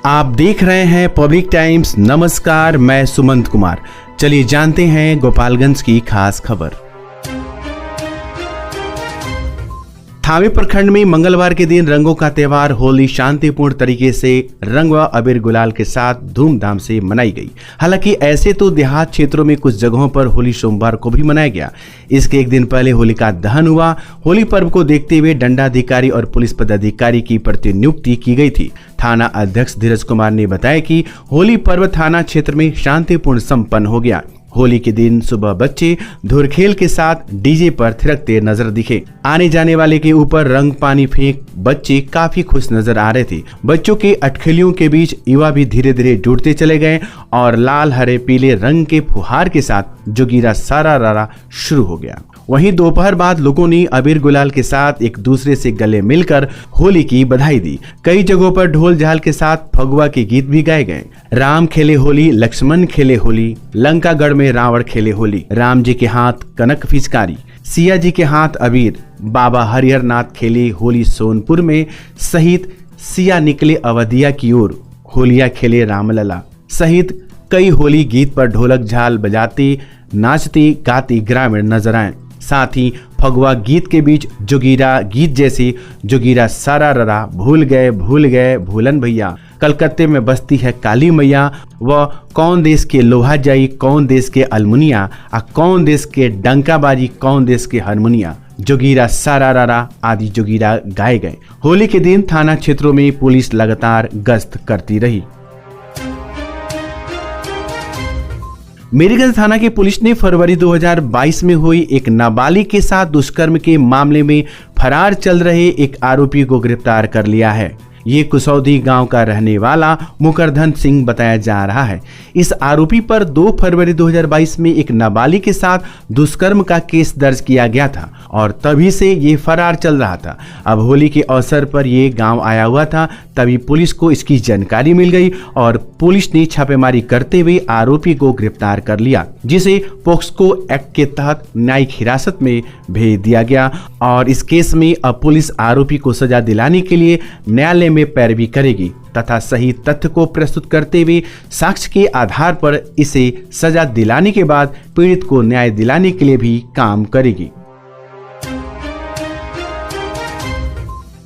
आप देख रहे हैं पब्लिक टाइम्स। नमस्कार, मैं सुमंत कुमार। चलिए जानते हैं गोपालगंज की खास खबर। थावे प्रखंड में मंगलवार के दिन रंगों का त्यौहार होली शांतिपूर्ण तरीके से रंग व अबीर गुलाल के साथ धूमधाम से मनाई गई। हालांकि ऐसे तो देहात क्षेत्रों में कुछ जगहों पर होली सोमवार को भी मनाया गया। इसके एक दिन पहले होलिका दहन हुआ। होली पर्व को देखते हुए दंडाधिकारी और पुलिस पदाधिकारी की प्रतिनियुक्ति की गई थी। थाना अध्यक्ष धीरज कुमार ने बताया कि होली पर्व थाना क्षेत्र में शांतिपूर्ण संपन्न हो गया। होली के दिन सुबह बच्चे धुरखेल के साथ डीजे पर थिरकते नजर दिखे। आने जाने वाले के ऊपर रंग पानी फेंक बच्चे काफी खुश नजर आ रहे थे। बच्चों के अटखेलियों के बीच युवा भी धीरे धीरे जुड़ते चले गए और लाल हरे पीले रंग के फुहार के साथ जोगीरा सारा रारा शुरू हो गया। वहीं दोपहर बाद लोगों ने अबीर गुलाल के साथ एक दूसरे से गले मिलकर होली की बधाई दी। कई जगहों पर ढोल झाल के साथ फगुआ के गीत भी गाए गए। राम खेले होली, लक्ष्मण खेले होली, लंकागढ़ में रावण खेले होली, राम जी के हाथ कनक फिचकारी, सिया जी के हाथ अबीर, बाबा हरिहर नाथ खेले होली सोनपुर में, सहित सिया निकले अवधिया की ओर, होलिया खेले रामलला सहित कई होली गीत पर ढोलक झाल बजाते नाचते गाते ग्रामीण नजर आए। साथ ही फगुआ गीत के बीच जोगीरा गीत जैसे जोगीरा सारा ररा, भूल गए भूलन भैया, कलकत्ते में बसती है काली मैया, व कौन देश के लोहा जाई, कौन देश के अलमुनिया, कौन देश के डंकाबाजी, कौन देश के हारमोनिया, जोगीरा सारा रारा आदि जोगीरा गाए गए। होली के दिन थाना क्षेत्रों में पुलिस लगातार गश्त करती रही। मेरीगंज थाना की पुलिस ने फरवरी 2022 में हुई एक नाबालिग के साथ दुष्कर्म के मामले में फरार चल रहे एक आरोपी को गिरफ्तार कर लिया है। ये कुसौदी गांव का रहने वाला मुकरधन सिंह बताया जा रहा है। इस आरोपी पर 2 फरवरी 2022 में एक नाबालिग के साथ दुष्कर्म का केस दर्ज किया गया था और तभी से ये फरार चल रहा था। अब होली के अवसर पर ये गांव आया हुआ था, तभी पुलिस को इसकी जानकारी मिल गई और पुलिस ने छापेमारी करते हुए आरोपी को गिरफ्तार कर लिया, जिसे पोक्सो एक्ट के तहत न्यायिक हिरासत में भेज दिया गया। और इस केस में अब पुलिस आरोपी को सजा दिलाने के लिए न्यायालय में पैरवी करेगी तथा सही तथ्य को प्रस्तुत करते हुए साक्ष्य के आधार पर इसे सजा दिलाने के बाद पीड़ित को न्याय दिलाने के लिए भी काम करेगी।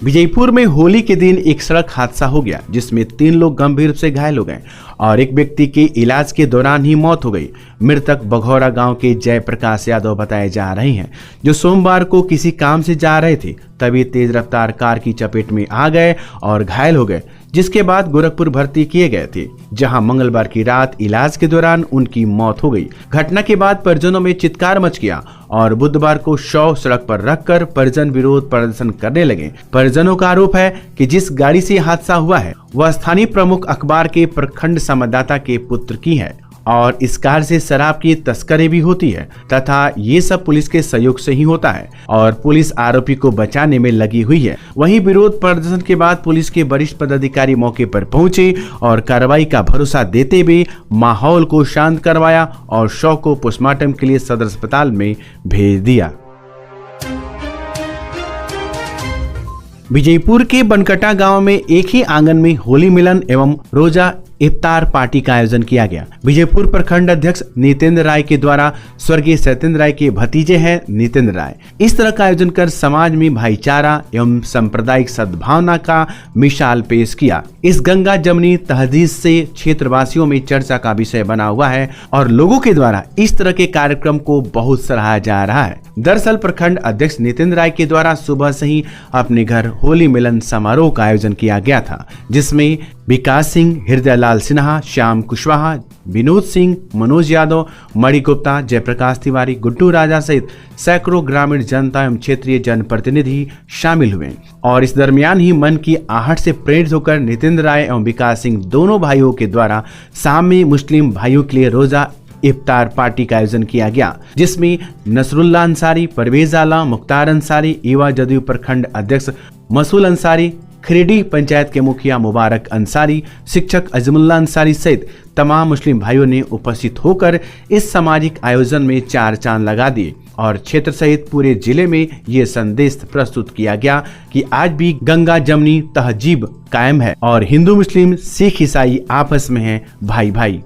विजयपुर में होली के दिन एक सड़क हादसा हो गया, जिसमें 3 लोग गंभीर रूप से घायल हो गए और एक व्यक्ति की इलाज के दौरान ही मौत हो गई। मृतक बघौरा गांव के जयप्रकाश यादव बताए जा रहे हैं, जो सोमवार को किसी काम से जा रहे थे, तभी तेज रफ्तार कार की चपेट में आ गए और घायल हो गए, जिसके बाद गोरखपुर भर्ती किए गए थे, जहां मंगलवार की रात इलाज के दौरान उनकी मौत हो गई। घटना के बाद परिजनों में चित्कार मच गया और बुधवार को शव सड़क पर रखकर परिजन विरोध प्रदर्शन करने लगे। परिजनों का आरोप है कि जिस गाड़ी से हादसा हुआ है वह स्थानीय प्रमुख अखबार के प्रखंड संवाददाता के पुत्र की है और इस कार से शराब की तस्करी भी होती है तथा ये सब पुलिस के सहयोग से ही होता है और पुलिस आरोपी को बचाने में लगी हुई है। वहीं विरोध प्रदर्शन के बाद पुलिस के वरिष्ठ पदाधिकारी मौके पर पहुंचे और कार्रवाई का भरोसा देते हुए माहौल को शांत करवाया और शव को पोस्टमार्टम के लिए सदर अस्पताल में भेज दिया। विजयपुर के बनकटा गांव में एक ही आंगन में होली मिलन एवं रोजा इफ्तार पार्टी का आयोजन किया गया। विजयपुर प्रखंड अध्यक्ष नितेंद्र राय के द्वारा स्वर्गीय सत्येंद्र राय के भतीजे हैं नितेंद्र राय इस तरह का आयोजन कर समाज में भाईचारा एवं सांप्रदायिक सद्भावना का मिसाल पेश किया। इस गंगा जमनी तहजीब से क्षेत्रवासियों में चर्चा का विषय बना हुआ है और लोगों के द्वारा इस तरह के कार्यक्रम को बहुत सराहा जा रहा है। दरअसल प्रखंड अध्यक्ष नितेंद्र राय के द्वारा सुबह से ही अपने घर होली मिलन समारोह का आयोजन किया गया था, जिसमें विकास सिंह, हृदय लाल सिन्हा, श्याम कुशवाहा, विनोद सिंह, मनोज यादव, मणि गुप्ता, जयप्रकाश तिवारी, गुड्डू राजा सहित सैकड़ों ग्रामीण जनता एवं क्षेत्रीय जनप्रतिनिधि शामिल हुए। और इस दरमियान ही मन की आहट से प्रेरित होकर नितेंद्र राय एवं विकास सिंह दोनों भाइयों के द्वारा शाम में मुस्लिम भाइयों के लिए रोजा इफ्तार पार्टी का आयोजन किया गया, जिसमें नसरुल्लाह अंसारी, परवेज आला, मुख्तार अंसारी, युवा जदयू प्रखंड अध्यक्ष मसूल अंसारी, खिरेडी पंचायत के मुखिया मुबारक अंसारी, शिक्षक अजमुल्ला अंसारी सहित तमाम मुस्लिम भाइयों ने उपस्थित होकर इस सामाजिक आयोजन में 4 चांद लगा दिए और क्षेत्र सहित पूरे जिले में ये संदेश प्रस्तुत किया गया कि आज भी गंगा जमनी तहजीब कायम है और हिंदू मुस्लिम सिख ईसाई आपस में हैं भाई भाई।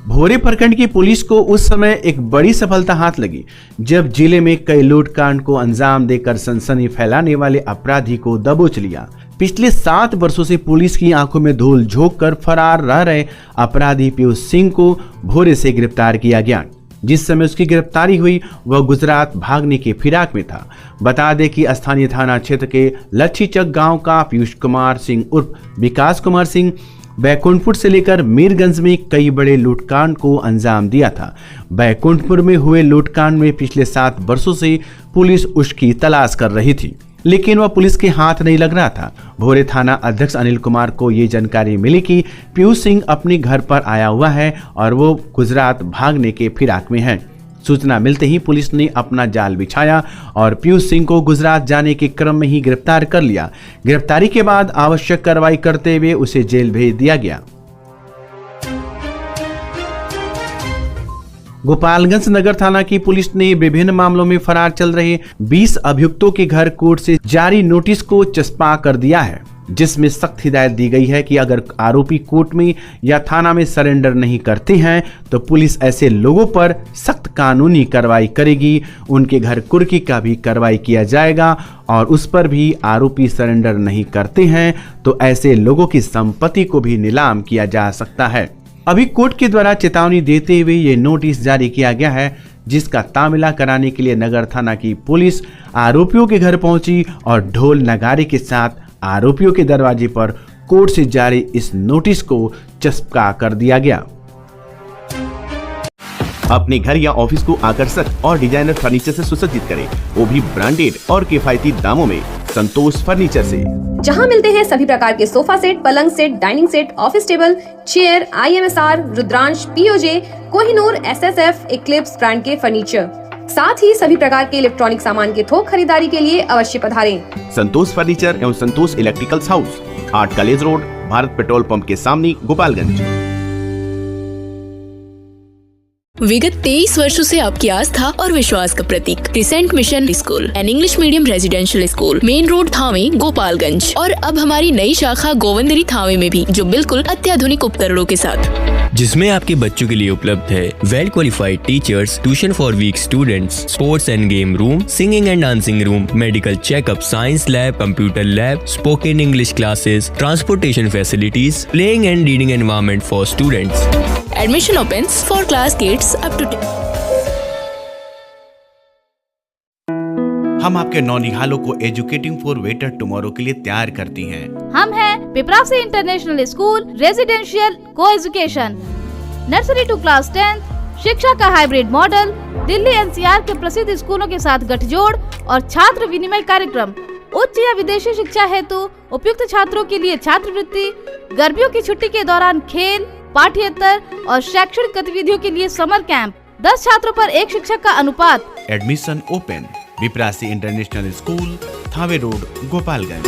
भोरे प्रखंड की पुलिस को उस समय एक बड़ी सफलता हाथ लगी जब जिले में कई लूटकांड को अंजाम देकर सनसनी फैलाने वाले अपराधी को दबोच लिया। पिछले 7 वर्षों से पुलिस की आंखों में धूल झोंक कर फरार रह रहे अपराधी पीयूष सिंह को भोरे से गिरफ्तार किया गया। जिस समय उसकी गिरफ्तारी हुई वह गुजरात भागने के फिराक में था। बता दें कि स्थानीय थाना क्षेत्र के लच्छीचक गांव का पीयूष कुमार सिंह उर्फ विकास कुमार सिंह बैकुंठपुर से लेकर मीरगंज में कई बड़े लूटकांड को अंजाम दिया था। बैकुंठपुर में हुए लूटकांड में पिछले 7 वर्षों से पुलिस उसकी तलाश कर रही थी, लेकिन वह पुलिस के हाथ नहीं लग रहा था। भोरे थाना अध्यक्ष अनिल कुमार को ये जानकारी मिली कि पीयूष सिंह अपने घर पर आया हुआ है और वो गुजरात भागने के फिराक में है। सूचना मिलते ही पुलिस ने अपना जाल बिछाया और पीयूष सिंह को गुजरात जाने के क्रम में ही गिरफ्तार कर लिया। गिरफ्तारी के बाद आवश्यक कार्रवाई करते हुए उसे जेल भेज दिया गया। गोपालगंज नगर थाना की पुलिस ने विभिन्न मामलों में फरार चल रहे 20 अभियुक्तों के घर कोर्ट से जारी नोटिस को चस्पा कर दिया है, जिसमें सख्त हिदायत दी गई है कि अगर आरोपी कोर्ट में या थाना में सरेंडर नहीं करते हैं तो पुलिस ऐसे लोगों पर सख्त कानूनी कार्रवाई करेगी। उनके घर कुर्की का भी कार्रवाई किया जाएगा और उस पर भी आरोपी सरेंडर नहीं करते हैं तो ऐसे लोगों की संपत्ति को भी नीलाम किया जा सकता है। अभी कोर्ट के द्वारा चेतावनी देते हुए ये नोटिस जारी किया गया है, जिसका तामिला कराने के लिए नगर थाना की पुलिस आरोपियों के घर पहुंची और ढोल नगारे के साथ आरोपियों के दरवाजे पर कोर्ट से जारी इस नोटिस को चस्पा कर दिया गया। अपने घर या ऑफिस को आकर्षक और डिजाइनर फर्नीचर से सुसज्जित करें, वो भी ब्रांडेड और किफायती दामों में संतोष फर्नीचर से, जहां मिलते हैं सभी प्रकार के सोफा सेट, पलंग set, dining set, office table, chair, IMSR, Rudransh, POJ, Kohinoor, SSF, Eclipse brand के फर्नीचर, साथ ही सभी प्रकार के इलेक्ट्रॉनिक सामान के थोक खरीदारी के लिए अवश्य पधारें। संतोष फर्नीचर एवं Santosh electricals house, 8 college road, Bharat petrol pump के सामने, गोपालगंज। विगत 23 वर्षों से आपकी आस्था और विश्वास का प्रतीक crescent mission school and English medium residential school, main road Thawe, Gopalganj. और अब हमारी नई शाखा गोविंदरी थावे में भी, जो बिल्कुल अत्याधुनिक उपकरणों के साथ, जिसमें आपके बच्चों के लिए उपलब्ध है well qualified teachers, tuition for weak students, sports and game room, singing and dancing room, medical checkup, science lab, computer lab, spoken English classes, transportation facilities, playing and reading environment for students. Admission opens for class kids up to 10। हम आपके नौनिहालों को educating for better tomorrow के लिए तैयार करती हैं। हम हैं पिपरासी इंटरनेशनल स्कूल रेजिडेंशियल को एजुकेशन, नर्सरी टू क्लास 10, शिक्षा का हाइब्रिड मॉडल, दिल्ली NCR के प्रसिद्ध स्कूलों के साथ गठजोड़ और छात्र विनिमय कार्यक्रम, उच्च या विदेशी शिक्षा हेतु उपयुक्त छात्रों के लिए छात्रवृत्ति, गर्मियों की छुट्टी के दौरान खेल, पाठ्येतर और शैक्षणिक गतिविधियों के लिए समर कैंप, 10 छात्रों पर 1 शिक्षक का अनुपात। Admission open. Viprasi international school, Thawe road, Gopalganj.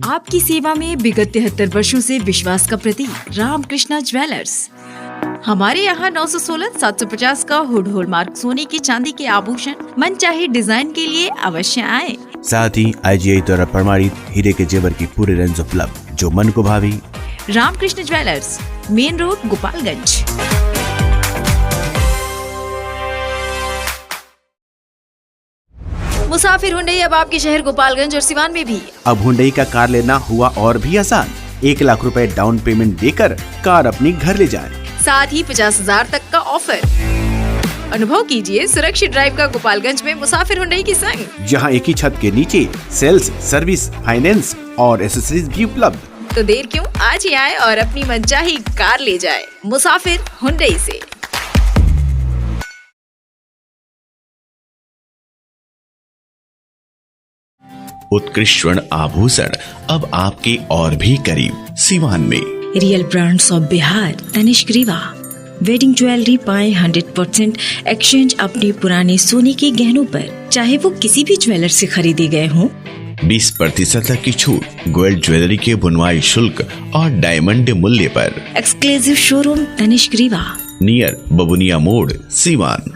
आपकी सेवा में विगत 73 वर्षों से विश्वास का प्रतीक रामकृष्णा ज्वेलर्स। हमारे यहाँ 916-750 का हुड हॉलमार्क सोने की चांदी के आभूषण मनचाहे डिजाइन के लिए अवश्य आए। साथ ही IGI द्वारा प्रमाणित हीरे के जेवर की पूरी रेंज उपलब्ध, जो मन को भावी। Ramkrishna jewellers, main road, Gopalganj. मुसाफिर हुंडई अब आपके शहर गोपालगंज और सिवान में भी। अब हुंडई का कार लेना हुआ और भी आसान। 1 लाख रुपए डाउन पेमेंट देकर कार अपनी घर ले जाएं। साथ ही 50,000 तक का ऑफर। अनुभव कीजिए सुरक्षित ड्राइव का गोपालगंज में मुसाफिर हुंडई की संग, जहां एक ही छत के नीचे सेल्स, सर्विस, फाइनेंस और एसेसरीज भी उपलब्ध। तो देर क्यों, आज ही आए और अपनी मनचाही कार ले जाए मुसाफिर हुंडई से। उत्कृष्ट स्वर्ण आभूषण अब आपके और भी करीब, सिवान में। Real brands of Bihar, Tanishq Riva. Wedding jewellery पाए 100% एक्सचेंज अपने पुराने सोने के गहनों पर, चाहे वो किसी भी ज्वेलर से खरीदे गए हों 20% तक की छूट, गोल्ड ज्वेलरी के बुनवाई शुल्क और डायमंड मूल्य पर। Exclusive showroom Tanishq Riva, near Babuniya मोड़, सीवान।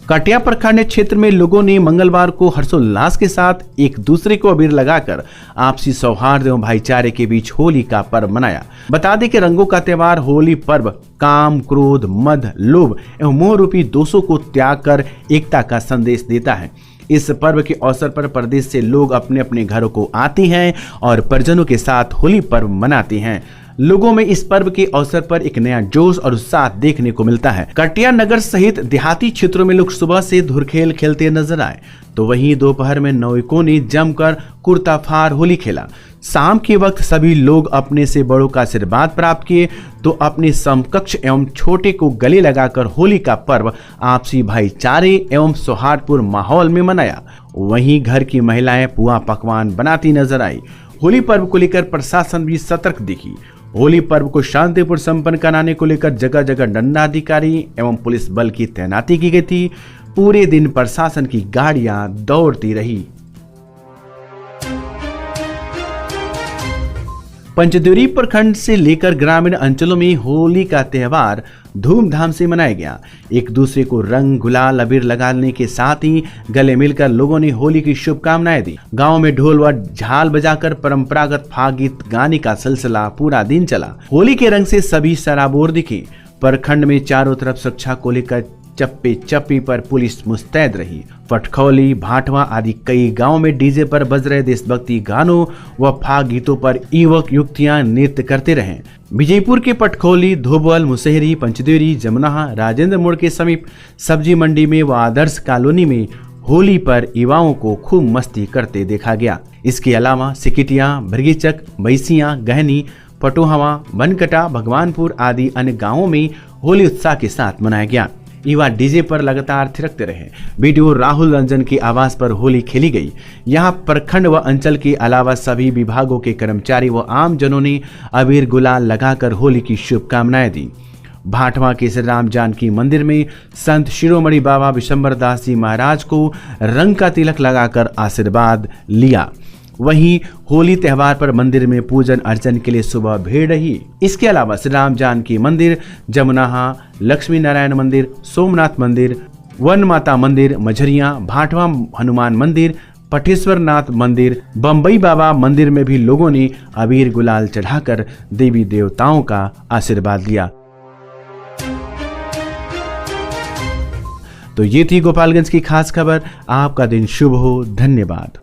कटिया प्रखंड क्षेत्र में लोगों ने मंगलवार को हर्षोल्लास के साथ एक दूसरे को अबीर लगाकर आपसी सौहार्द एवं भाईचारे के बीच होली का पर्व मनाया। बता दें कि रंगों का त्योहार होली पर्व काम, क्रोध, मद, लोभ एवं मोह रूपी दोषों को त्याग कर एकता का संदेश देता है। इस पर्व के अवसर पर प्रदेश से लोग अपने अपने घरों को आते हैं और परिजनों के साथ होली पर्व मनाते हैं। लोगों में इस पर्व के अवसर पर एक नया जोश और उत्साह देखने को मिलता है। कटिया नगर सहित देहाती क्षेत्रों में लोग सुबह से धुरखेल खेलते नजर आए, तो वहीं दोपहर में नौकों ने जमकर कुर्ताफार होली खेला। शाम के वक्त सभी लोग अपने से बड़ों का आशीर्वाद प्राप्त किए तो अपने समकक्ष एवं छोटे को गले लगाकर होली का पर्व आपसी भाईचारे एवं सौहार्दपूर्ण माहौल में मनाया। वहीं घर की महिलाएं पुआ पकवान बनाती नजर आई। होली पर्व को लेकर प्रशासन भी सतर्क दिखी। होली पर्व को शांतिपूर्ण संपन्न कराने को लेकर जगह जगह दंडाधिकारी एवं पुलिस बल की तैनाती की गई थी। पूरे दिन प्रशासन की गाड़ियां दौड़ती रही। पंचदेवरी प्रखंड से लेकर ग्रामीण अंचलों में होली का त्योहार धूमधाम से मनाया गया। एक दूसरे को रंग, गुलाल, अबीर लगाने के साथ ही गले मिलकर लोगों ने होली की शुभकामनाएं दी। गांव में ढोल व झाल बजाकर परंपरागत फाग गीत गाने का सिलसिला पूरा दिन चला। होली के रंग से सभी सराबोर दिखे। प्रखंड में चारों तरफ सुरक्षा को लेकर चप्पे चप्पी पर पुलिस मुस्तैद रही। पटखौली, भाटवा आदि कई गांवों में डीजे पर बज रहे देशभक्ति गानों व फाग गीतों पर युवक युवतियां नृत्य करते रहे। विजयपुर के पटखौली, धोबल, मुसहरी, पंचदेवरी, जमुना, राजेंद्र मोड़ के समीप सब्जी मंडी में व आदर्श कॉलोनी में होली पर युवाओं को खूब मस्ती करते देखा गया। इसके अलावा सिकिटिया, भरगीचक, बैसिया, गहनी, पटोहवा, बनकटा, भगवानपुर आदि अन्य गाँवों में होली उत्साह के साथ मनाया गया। युवा डीजे पर लगातार थिरकते रहे। वीडियो राहुल रंजन की आवाज पर होली खेली गई। यहां प्रखंड व अंचल के अलावा सभी विभागों के कर्मचारी व आम जनों ने अबीर गुलाल लगाकर होली की शुभकामनाएं दी। भाटवा के श्री राम जानकी मंदिर में संत शिरोमणि बाबा विशंबर दास जी महाराज को रंग का तिलक लगाकर आशीर्वाद लिया। वहीं होली त्योहार पर मंदिर में पूजन अर्चन के लिए सुबह भीड़ रही। इसके अलावा श्री राम जानकी मंदिर, जमुनाहा, लक्ष्मी नारायण मंदिर, सोमनाथ मंदिर, वन माता मंदिर, मझरिया, भाटवा हनुमान मंदिर, पटेश्वर नाथ मंदिर, बम्बई बाबा मंदिर में भी लोगों ने अबीर गुलाल चढ़ाकर देवी देवताओं का आशीर्वाद लिया। तो ये थी गोपालगंज की खास खबर। आपका दिन शुभ हो। धन्यवाद।